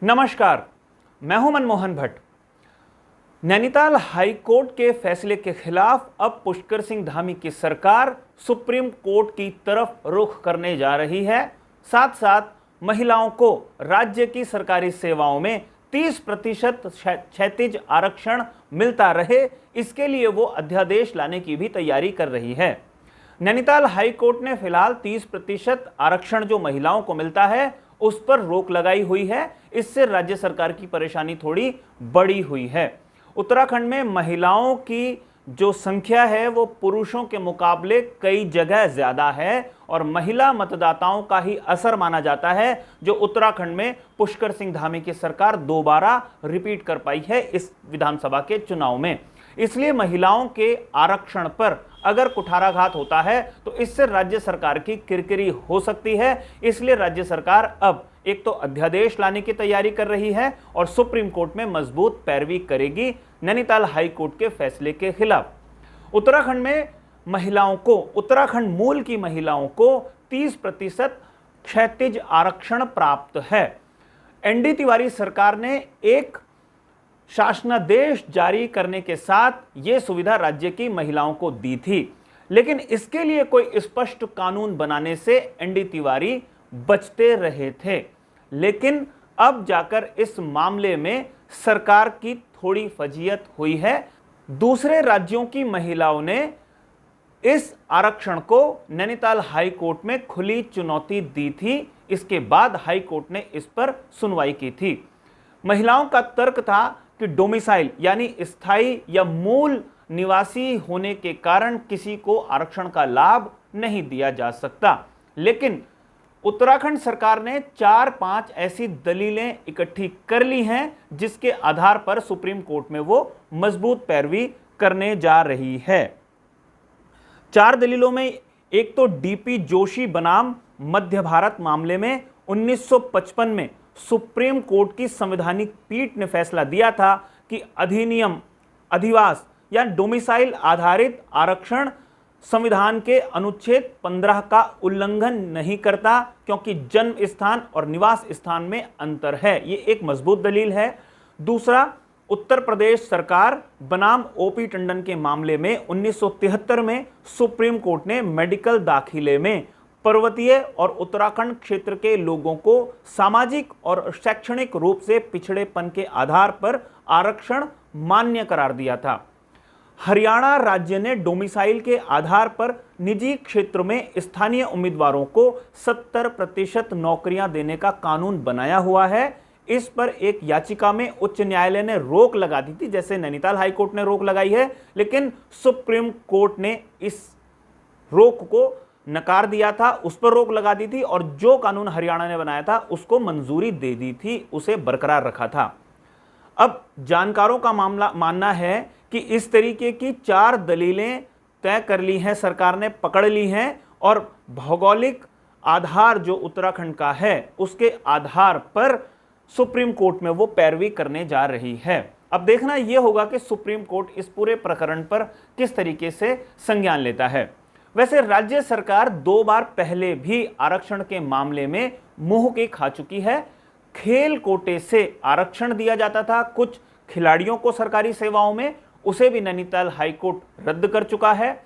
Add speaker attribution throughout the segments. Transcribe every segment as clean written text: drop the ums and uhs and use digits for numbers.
Speaker 1: नमस्कार, मैं हूं मनमोहन भट्ट। नैनीताल हाई कोर्ट के फैसले के खिलाफ अब पुष्कर सिंह धामी की सरकार सुप्रीम कोर्ट की तरफ रुख करने जा रही है। साथ साथ महिलाओं को राज्य की सरकारी सेवाओं में 30% क्षैतिज आरक्षण मिलता रहे, इसके लिए वो अध्यादेश लाने की भी तैयारी कर रही है। नैनीताल हाई कोर्ट ने फिलहाल 30% आरक्षण जो महिलाओं को मिलता है उस पर रोक लगाई हुई है। इससे राज्य सरकार की परेशानी थोड़ी बड़ी हुई है। उत्तराखंड में महिलाओं की जो संख्या है वो पुरुषों के मुकाबले कई जगह ज्यादा है और महिला मतदाताओं का ही असर माना जाता है जो उत्तराखंड में पुष्कर सिंह धामी की सरकार दोबारा रिपीट कर पाई है इस विधानसभा के चुनाव में। इसलिए महिलाओं के आरक्षण पर अगर कुठाराघात होता है तो इससे राज्य सरकार की किरकिरी हो सकती है। इसलिए राज्य सरकार अब एक तो अध्यादेश लाने की तैयारी कर रही है और सुप्रीम कोर्ट में मजबूत पैरवी करेगी नैनीताल हाई कोर्ट के फैसले के खिलाफ। उत्तराखंड में महिलाओं को, उत्तराखंड मूल की महिलाओं को 30% क्षैतिज आरक्षण प्राप्त है। एनडी तिवारी सरकार ने एक शासनादेश जारी करने के साथ यह सुविधा राज्य की महिलाओं को दी थी, लेकिन इसके लिए कोई स्पष्ट कानून बनाने से एनडी तिवारी बचते रहे थे। लेकिन अब जाकर इस मामले में सरकार की थोड़ी फजीयत हुई है। दूसरे राज्यों की महिलाओं ने इस आरक्षण को नैनीताल हाई कोर्ट में खुली चुनौती दी थी। इसके बाद हाई कोर्ट ने इस पर सुनवाई की थी। महिलाओं का तर्क था कि डोमिसाइल यानी स्थायी या मूल निवासी होने के कारण किसी को आरक्षण का लाभ नहीं दिया जा सकता। लेकिन उत्तराखंड सरकार ने 4-5 ऐसी दलीलें इकट्ठी कर ली हैं जिसके आधार पर सुप्रीम कोर्ट में वो मजबूत पैरवी करने जा रही है। 4 दलीलों में एक तो डीपी जोशी बनाम मध्य भारत मामले में 1955 में सुप्रीम कोर्ट की संवैधानिक पीठ ने फैसला दिया था कि अधिनियम, अधिवास या डोमिसाइल आधारित आरक्षण संविधान के अनुच्छेद 15 का उल्लंघन नहीं करता, क्योंकि जन्म स्थान और निवास स्थान में अंतर है। ये एक मजबूत दलील है। दूसरा, उत्तर प्रदेश सरकार बनाम ओपी टंडन के मामले में 1973 में सुप्रीम कोर्ट ने मेडिकल दाखिले में पर्वतीय और उत्तराखंड क्षेत्र के लोगों को सामाजिक और शैक्षणिक रूप से पिछड़ेपन के आधार पर आरक्षण मान्य करार दिया था। हरियाणा राज्य ने डोमिसाइल के आधार पर निजी क्षेत्र में स्थानीय उम्मीदवारों को 70% नौकरियां देने का कानून बनाया हुआ है। इस पर एक याचिका में उच्च न्यायालय ने रोक लगा दी थी, जैसे नैनीताल हाई कोर्ट ने रोक लगाई है, लेकिन सुप्रीम कोर्ट ने इस रोक को नकार दिया था, उस पर रोक लगा दी थी और जो कानून हरियाणा ने बनाया था उसको मंजूरी दे दी थी, उसे बरकरार रखा था। अब जानकारों का मानना है कि इस तरीके की 4 दलीलें तय कर ली हैं, सरकार ने पकड़ ली हैं और भौगोलिक आधार जो उत्तराखंड का है उसके आधार पर सुप्रीम कोर्ट में वो पैरवी करने जा रही है। अब देखना यह होगा कि सुप्रीम कोर्ट इस पूरे प्रकरण पर किस तरीके से संज्ञान लेता है। वैसे राज्य सरकार 2 बार पहले भी आरक्षण के मामले में मुंह की खा चुकी है। खेल कोटे से आरक्षण दिया जाता था कुछ खिलाड़ियों को सरकारी सेवाओं में, उसे भी नैनीताल हाई कोर्ट रद्द कर चुका है।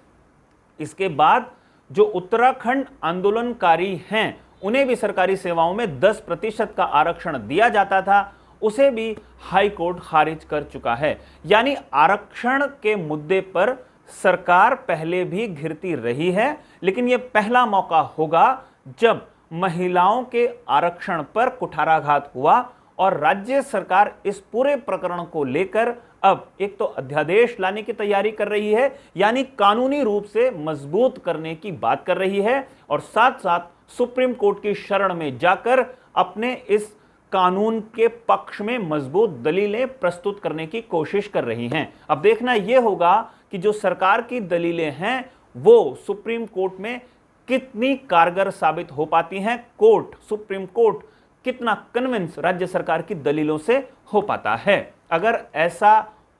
Speaker 1: इसके बाद जो उत्तराखंड आंदोलनकारी हैं उन्हें भी सरकारी सेवाओं में 10% का आरक्षण दिया जाता था, उसे भी हाई कोर्ट खारिज कर चुका है। यानी आरक्षण के मुद्दे पर सरकार पहले भी घिरती रही है, लेकिन यह पहला मौका होगा जब महिलाओं के आरक्षण पर कुठाराघात हुआ और राज्य सरकार इस पूरे प्रकरण को लेकर अब एक तो अध्यादेश लाने की तैयारी कर रही है, यानी कानूनी रूप से मजबूत करने की बात कर रही है और साथ साथ सुप्रीम कोर्ट की शरण में जाकर अपने इस कानून के पक्ष में मजबूत दलीलें प्रस्तुत करने की कोशिश कर रही हैं। अब देखना यह होगा कि जो सरकार की दलीलें हैं वो सुप्रीम कोर्ट में कितनी कारगर साबित हो पाती हैं। सुप्रीम कोर्ट कितना कन्विंस राज्य सरकार की दलीलों से हो पाता है। अगर ऐसा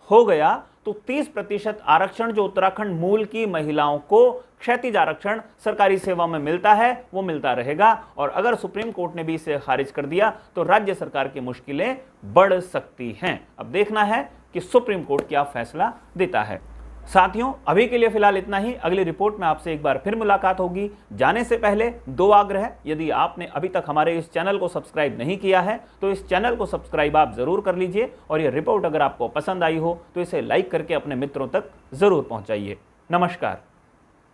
Speaker 1: हो गया तो 30% आरक्षण जो उत्तराखंड मूल की महिलाओं को क्षैतिज आरक्षण सरकारी सेवा में मिलता है वो मिलता रहेगा। और अगर सुप्रीम कोर्ट ने भी इसे खारिज कर दिया तो राज्य सरकार की मुश्किलें बढ़ सकती हैं। अब देखना है कि सुप्रीम कोर्ट क्या फैसला देता है। साथियों, अभी के लिए फिलहाल इतना ही। अगली रिपोर्ट में आपसे एक बार फिर मुलाकात होगी। जाने से पहले 2 आग्रह। यदि आपने अभी तक हमारे इस चैनल को सब्सक्राइब नहीं किया है तो इस चैनल को सब्सक्राइब आप जरूर कर लीजिए, और यह रिपोर्ट अगर आपको पसंद आई हो तो इसे लाइक करके अपने मित्रों तक जरूर पहुंचाइए। नमस्कार।